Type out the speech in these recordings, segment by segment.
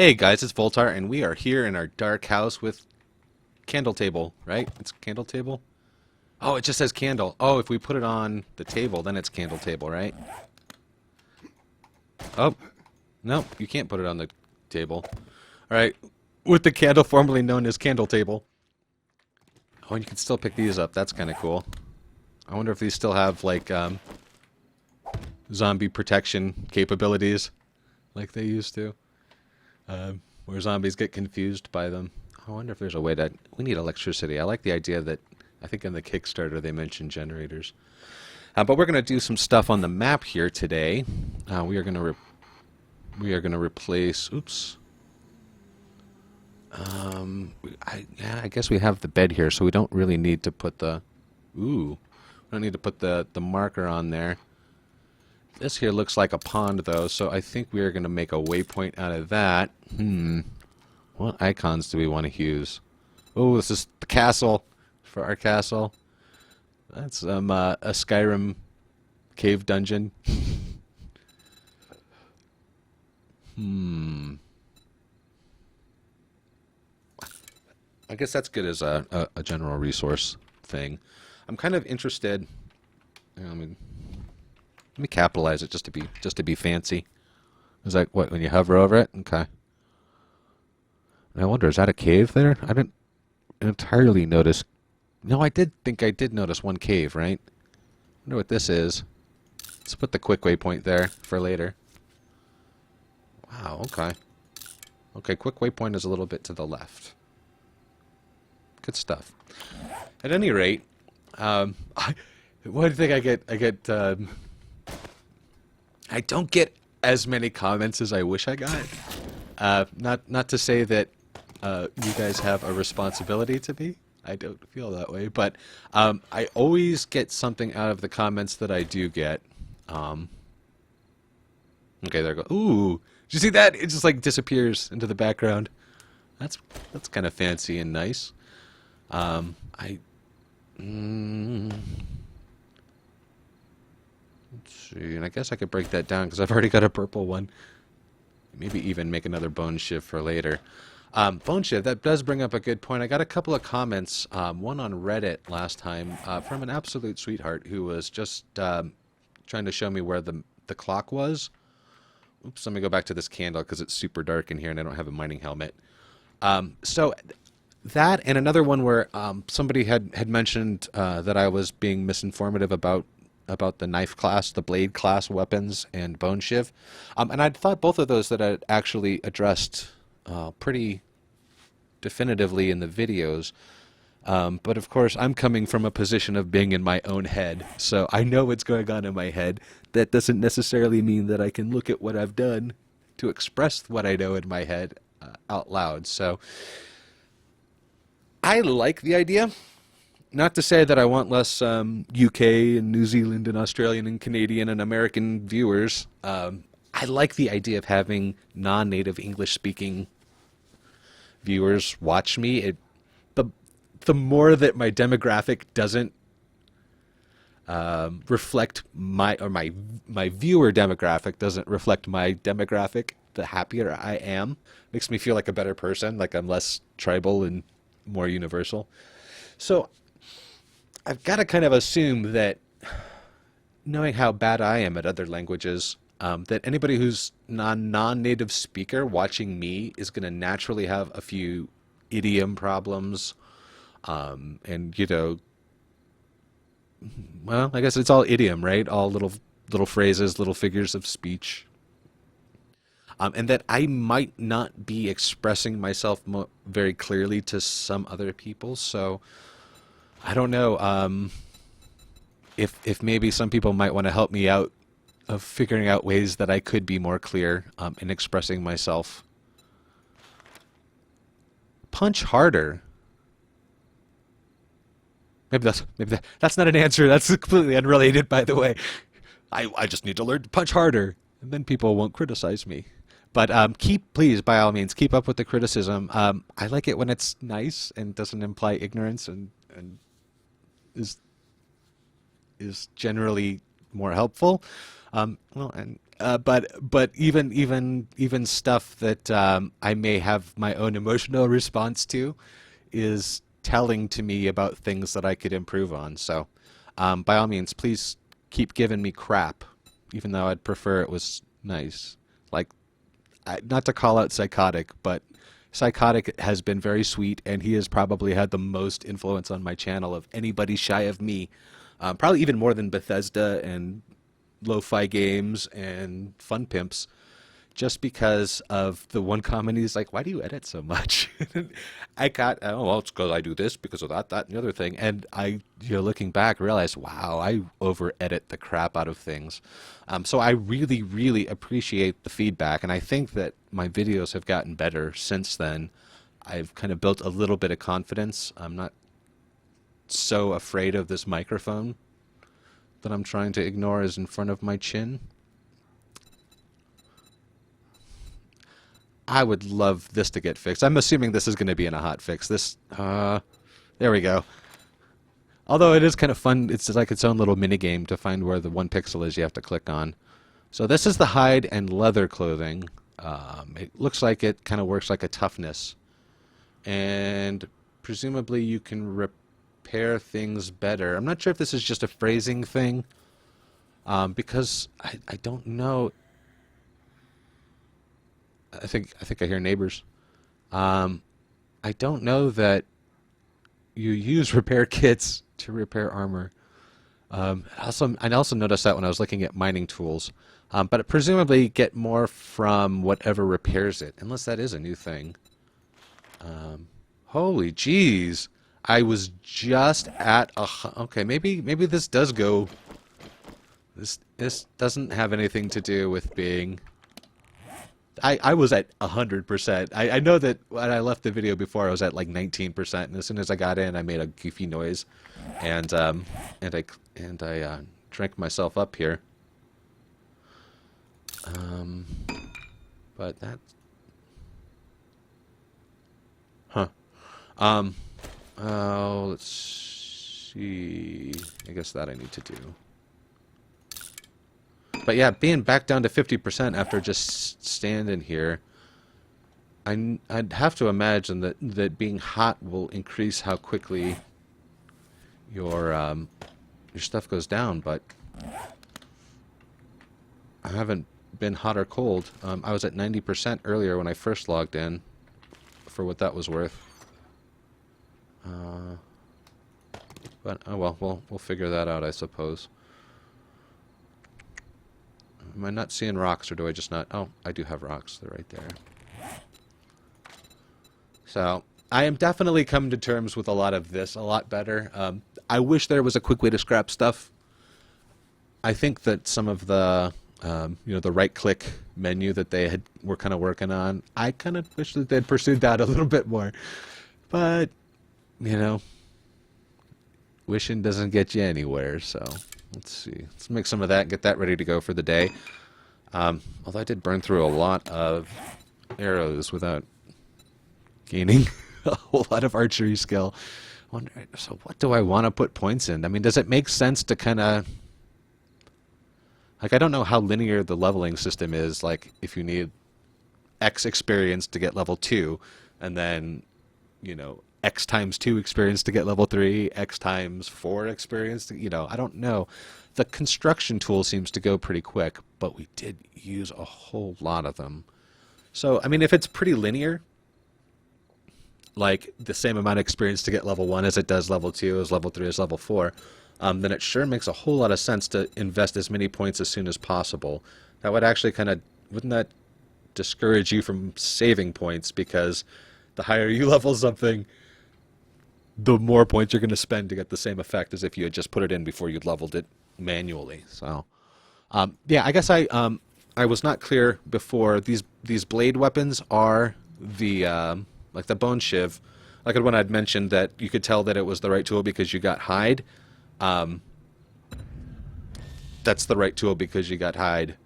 Hey guys, it's Voltar, and we are here in our dark house with candle table, right? It's candle table? Oh, it just says candle. Oh, if we put it on the table, then it's candle table, right? Oh, no, you can't put it on the table. Alright, with the candle formerly known as candle table. Oh, and you can still pick these up. That's kind of cool. I wonder if these still have, like, zombie protection capabilities like they used to. Where zombies get confused by them. I wonder if there's a way that we need electricity. I like the idea that I think in the Kickstarter they mentioned generators. But we're going to do some stuff on the map here today. We are going to replace. Oops. I guess we have the bed here, so we don't really need to put the. Ooh, we don't need to put the marker on there. This here looks like a pond, though, so I think we are going to make a waypoint out of that. What icons do we want to use? Oh, this is the castle for our castle. That's a Skyrim cave dungeon. I guess that's good as a general resource thing. I'm kind of interested. Let me capitalize it just to be fancy. Is that what when you hover over it? Okay. And I wonder, is that a cave there? I didn't entirely notice. No, I did think I did notice one cave, right? I wonder what this is. Let's put the quick waypoint there for later. Wow, okay. Okay, quick waypoint is a little bit to the left. Good stuff. At any rate, one thing I don't get as many comments as I wish I got. Not to say that you guys have a responsibility to me. I don't feel that way, but I always get something out of the comments that I do get. Okay, there we go. Ooh, did you see that? It just like disappears into the background. That's kind of fancy and nice. Let's see, and I guess I could break that down because I've already got a purple one. Maybe even make another bone shiv for later. Bone shiv, that does bring up a good point. I got a couple of comments, one on Reddit last time, from an absolute sweetheart who was just trying to show me where the clock was. Oops, let me go back to this candle because it's super dark in here and I don't have a mining helmet. So that and another one where somebody had mentioned that I was being misinformative about the knife class, the blade class weapons, and bone shiv. And I thought both of those that I actually addressed pretty definitively in the videos. But of course, I'm coming from a position of being in my own head, so I know what's going on in my head. That doesn't necessarily mean that I can look at what I've done to express what I know in my head out loud. So I like the idea. Not to say that I want less UK and New Zealand and Australian and Canadian and American viewers. I like the idea of having non-native English-speaking viewers watch me. The more that my demographic doesn't reflect my viewer demographic doesn't reflect my demographic, the happier I am. Makes me feel like a better person, like I'm less tribal and more universal. So I've got to kind of assume that, knowing how bad I am at other languages, that anybody who's non-native speaker watching me is going to naturally have a few idiom problems, and well, I guess it's all idiom, right? All little phrases, little figures of speech, and that I might not be expressing myself very clearly to some other people. So I don't know if maybe some people might want to help me out of figuring out ways that I could be more clear in expressing myself. Punch harder. Maybe that's not an answer. That's completely unrelated, by the way. I just need to learn to punch harder, and then people won't criticize me. But please, by all means, keep up with the criticism. I like it when it's nice and doesn't imply ignorance and is generally more helpful. Well, and but even stuff that I may have my own emotional response to is telling to me about things that I could improve on. So, by all means, please keep giving me crap, even though I'd prefer it was nice. Like, not to call out Psychotic, but Psychotic has been very sweet, and he has probably had the most influence on my channel of anybody shy of me. Probably even more than Bethesda and Lo-Fi Games and Fun Pimps, just because of the one comment he's like, "Why do you edit so much?" I got, oh well, it's because I do this, because of that, and the other thing, and I, looking back, realized, wow, I over edit the crap out of things. So I really, really appreciate the feedback, and I think that my videos have gotten better since then. I've kind of built a little bit of confidence. I'm not so afraid of this microphone that I'm trying to ignore is in front of my chin. I would love this to get fixed. I'm assuming this is going to be in a hot fix. There we go. Although it is kind of fun, it's like its own little mini game to find where the 1 pixel is you have to click on. So this is the hide and leather clothing. It looks like it kind of works like a toughness. And presumably you can repair things better. I'm not sure if this is just a phrasing thing, because I don't know. I think I hear neighbors. I don't know that you use repair kits to repair armor. I also noticed that when I was looking at mining tools, but presumably get more from whatever repairs it, unless that is a new thing. Holy jeez. I was just at okay, maybe this does go. This doesn't have anything to do with being. I was at 100%. I know that when I left the video before, I was at like 19%, and as soon as I got in, I made a goofy noise, and I drank myself up here. But that. Huh. Let's see. I guess that I need to do. But yeah, being back down to 50% after just standing here, I'd have to imagine that being hot will increase how quickly your stuff goes down. But I haven't been hot or cold. I was at 90% earlier when I first logged in, for what that was worth. But oh well, we'll figure that out, I suppose. Am I not seeing rocks, or do I just not? Oh, I do have rocks. They're right there. So I am definitely coming to terms with a lot of this a lot better. I wish there was a quick way to scrap stuff. I think that some of the the right-click menu that they were kind of working on, I kind of wish that they'd pursued that a little bit more. But wishing doesn't get you anywhere. So. Let's see. Let's make some of that and get that ready to go for the day. Although I did burn through a lot of arrows without gaining a whole lot of archery skill. So what do I want to put points in? I mean, does it make sense to kind of... Like, I don't know how linear the leveling system is. Like, if you need X experience to get level 2, and then, X times 2 experience to get level 3, X times 4 experience to, I don't know. The construction tool seems to go pretty quick, but we did use a whole lot of them. So, I mean, if it's pretty linear, like the same amount of experience to get level 1 as it does level 2, as level 3, as level 4, then it sure makes a whole lot of sense to invest as many points as soon as possible. That would actually wouldn't that discourage you from saving points, because the higher you level something, the more points you're going to spend to get the same effect as if you had just put it in before you'd leveled it manually. So, yeah, I guess I was not clear before. These blade weapons are the like the bone shiv, like the one I'd mentioned that you could tell that it was the right tool because you got hide. That's the right tool because you got hide.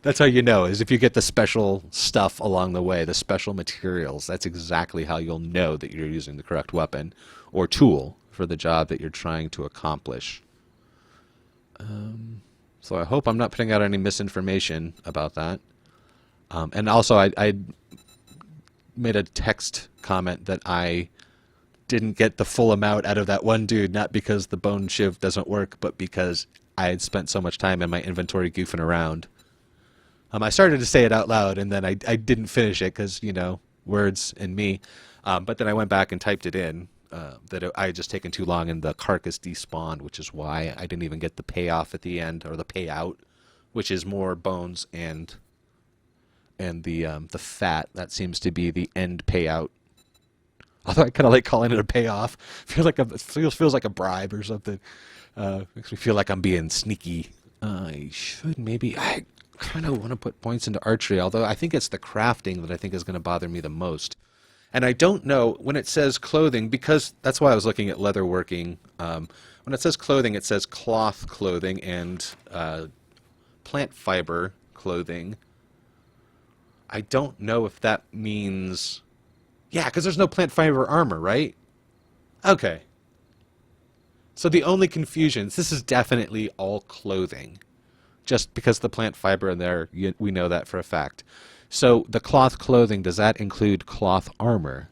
That's how you know, is if you get the special stuff along the way, the special materials. That's exactly how you'll know that you're using the correct weapon or tool for the job that you're trying to accomplish. So I hope I'm not putting out any misinformation about that. And also, I made a text comment that I didn't get the full amount out of that one dude, not because the bone shiv doesn't work, but because I had spent so much time in my inventory goofing around. I started to say it out loud, and then I didn't finish it because, you know, words and me. But then I went back and typed it in, I had just taken too long and the carcass despawned, which is why I didn't even get the payoff at the end, or the payout, which is more bones and the fat. That seems to be the end payout. Although I kind of like calling it a payoff. Feels like a bribe or something. Makes me feel like I'm being sneaky. I should maybe. I kind of want to put points into archery, although I think it's the crafting that I think is going to bother me the most. And I don't know when it says clothing, because that's why I was looking at leatherworking. When it says clothing, it says cloth clothing and plant fiber clothing. I don't know if that means... Yeah, because there's no plant fiber armor, right? Okay. So the only confusions, this is definitely all clothing. Just because the plant fiber in there, we know that for a fact. So the cloth clothing, does that include cloth armor?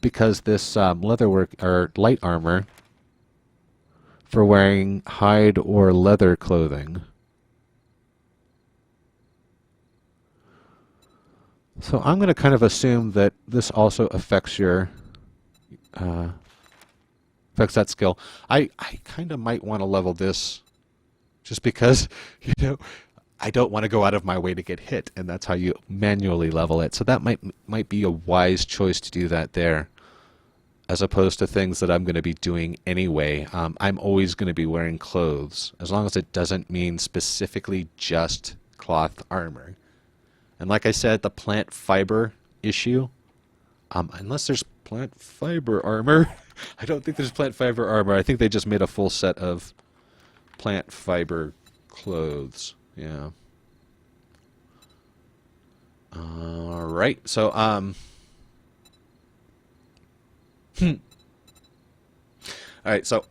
Because this leatherwork or light armor for wearing hide or leather clothing. So I'm going to kind of assume that this also affects your affects that skill. I kind of might want to level this just because, you know, I don't want to go out of my way to get hit, and that's how you manually level it. So that might be a wise choice to do that there, as opposed to things that I'm going to be doing anyway. I'm always going to be wearing clothes, as long as it doesn't mean specifically just cloth armor. And like I said, the plant fiber issue, unless there's plant fiber armor, I don't think there's plant fiber armor. I think they just made a full set of plant fiber clothes. Yeah. All right. So, all right. So,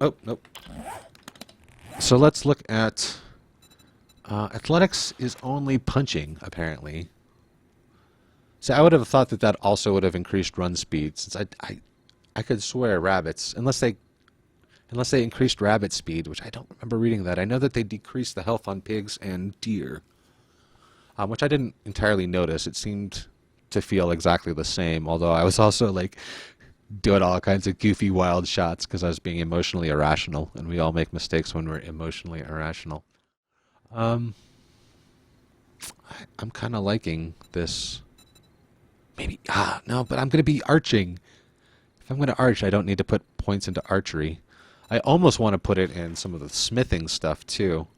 oh, nope. So let's look at athletics is only punching, apparently. So I would have thought that also would have increased run speed, since I could swear rabbits, unless they increased rabbit speed, which I don't remember reading that. I know that they decreased the health on pigs and deer, which I didn't entirely notice. It seemed to feel exactly the same, although I was also like doing all kinds of goofy wild shots because I was being emotionally irrational, and we all make mistakes when we're emotionally irrational. I'm kind of liking this. Maybe, no, but I'm going to be arching. If I'm going to arch, I don't need to put points into archery. I almost want to put it in some of the smithing stuff, too.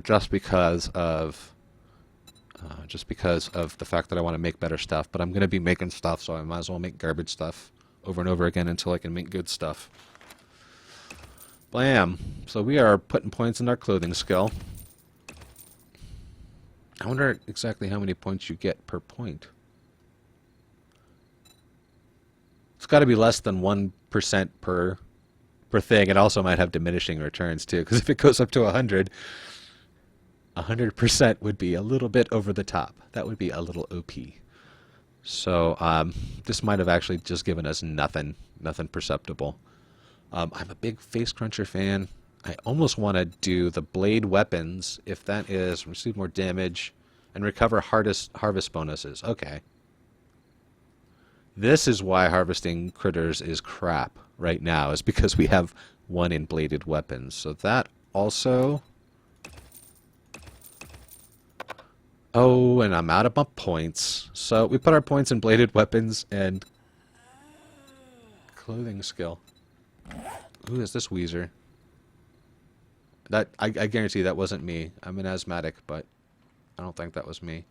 Just because of the fact that I want to make better stuff. But I'm going to be making stuff, so I might as well make garbage stuff over and over again until I can make good stuff. Blam! So we are putting points in our clothing skill. I wonder exactly how many points you get per point. It's got to be less than 1% per thing. It also might have diminishing returns too, because if it goes up to 100, 100% would be a little bit over the top. That would be a little OP. So this might have actually just given us nothing perceptible. I'm a big Face Cruncher fan. I almost want to do the blade weapons, if that is receive more damage and recover harvest bonuses. Okay. This is why harvesting critters is crap right now, is because we have one in bladed weapons. So that also... Oh, and I'm out of my points. So we put our points in bladed weapons and clothing skill. Who is this Weezer? That I guarantee that wasn't me. I'm an asthmatic, but I don't think that was me.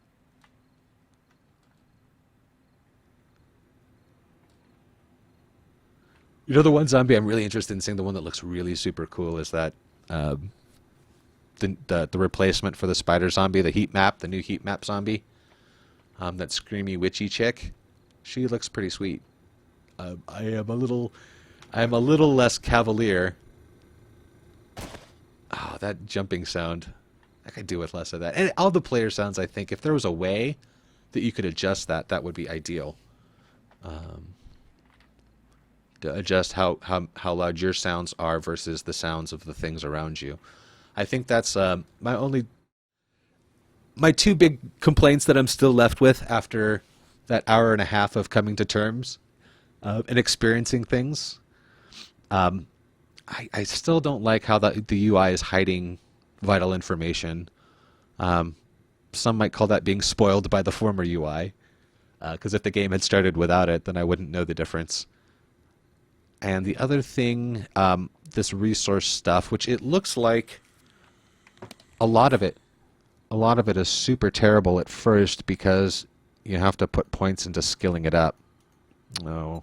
You know, the one zombie I'm really interested in seeing, the one that looks really super cool, is that the replacement for the spider zombie, the heat map, the new heat map zombie. That screamy witchy chick. She looks pretty sweet. I am a little less cavalier Oh, that jumping sound. I could do with less of that. And all the player sounds, I think, if there was a way that you could adjust that, that would be ideal. To adjust how loud your sounds are versus the sounds of the things around you. I think that's my two big complaints that I'm still left with after that hour and a half of coming to terms and experiencing things. I still don't like how the UI is hiding vital information. Some might call that being spoiled by the former UI, because if the game had started without it, then I wouldn't know the difference. And the other thing, this resource stuff, which it looks like a lot of it is super terrible at first because you have to put points into skilling it up. No.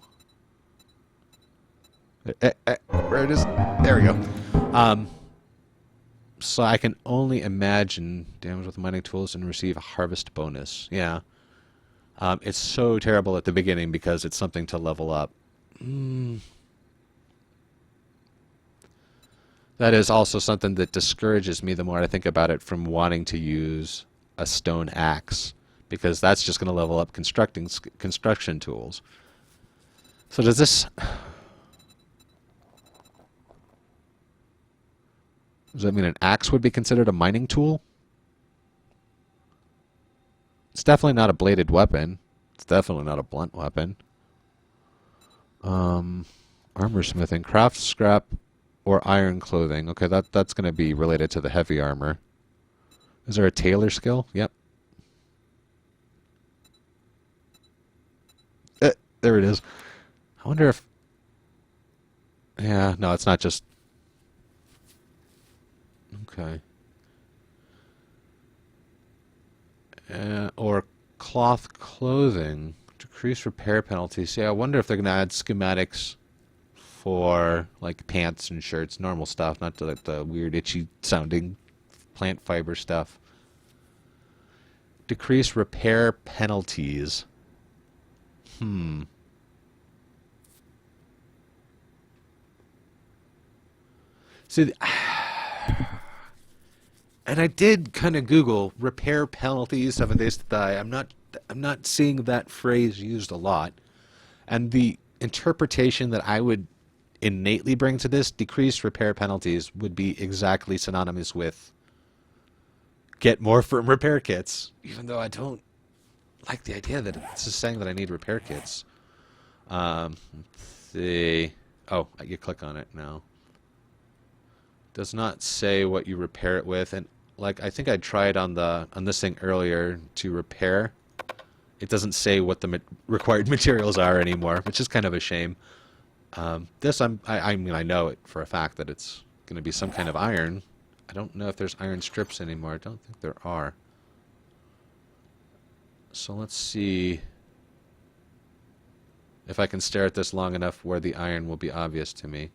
Where it is? There we go. So I can only imagine damage with mining tools and receive a harvest bonus. Yeah. It's so terrible at the beginning because it's something to level up. That is also something that discourages me the more I think about it from wanting to use a stone axe, because that's just going to level up construction tools. So does this... Does that mean an axe would be considered a mining tool? It's definitely not a bladed weapon. It's definitely not a blunt weapon. Armor smithing, craft scrap, or iron clothing. Okay, that's going to be related to the heavy armor. Is there a tailor skill? Yep. There it is. I wonder if... Yeah, no, it's not just... Okay. Or cloth clothing. Decrease repair penalties. Yeah, I wonder if they're going to add schematics for like pants and shirts, normal stuff, not the weird itchy sounding plant fiber stuff. Decrease repair penalties. See, and I did kind of Google repair penalties, 7 days to die. I'm not seeing that phrase used a lot. And the interpretation that I would innately bring to this, decreased repair penalties, would be exactly synonymous with get more firm repair kits, even though I don't like the idea that it's just saying that I need repair kits. Let's see. Oh, you click on it now. Does not say what you repair it with, and like I think I tried on this thing earlier to repair. It doesn't say what the required materials are anymore, which is kind of a shame. This I mean I know it for a fact that it's going to be some kind of iron. I don't know if there's iron strips anymore. I don't think there are. So let's see if I can stare at this long enough where the iron will be obvious to me.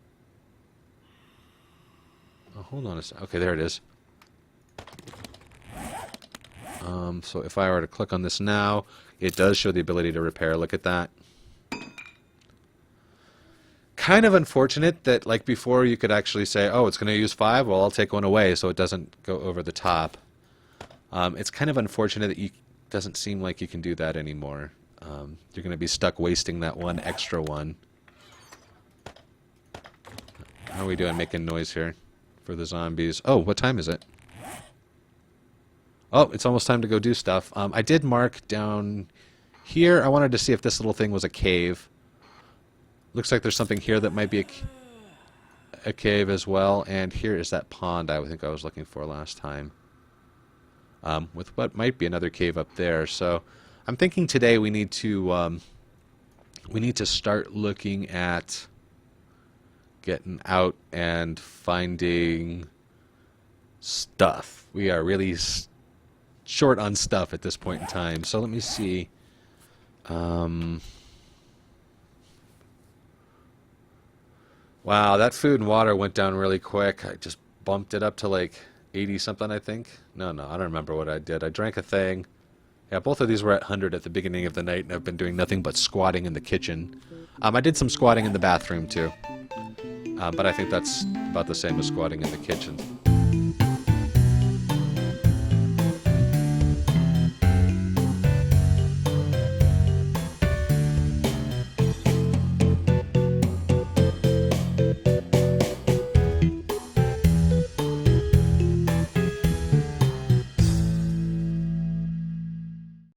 Oh, hold on a second. Okay, there it is. So if I were to click on this now, it does show the ability to repair. Look at that. Kind of unfortunate that, like before, you could actually say, oh, it's going to use 5, well, I'll take one away so it doesn't go over the top. It's kind of unfortunate that it doesn't seem like you can do that anymore. You're going to be stuck wasting that one extra one. How are we doing making noise here for the zombies? Oh, what time is it? Oh, it's almost time to go do stuff. I did mark down here. I wanted to see if this little thing was a cave. Looks like there's something here that might be a cave as well. And here is that pond I think I was looking for last time. With what might be another cave up there. So I'm thinking today we need to start looking at getting out and finding stuff. We are really short on stuff at this point in time. So let me see. Wow, that food and water went down really quick. I just bumped it up to like 80 something, I think. No, I don't remember what I did. I drank a thing. Yeah, both of these were at 100 at the beginning of the night, and I've been doing nothing but squatting in the kitchen. I did some squatting in the bathroom too. But I think that's about the same as squatting in the kitchen.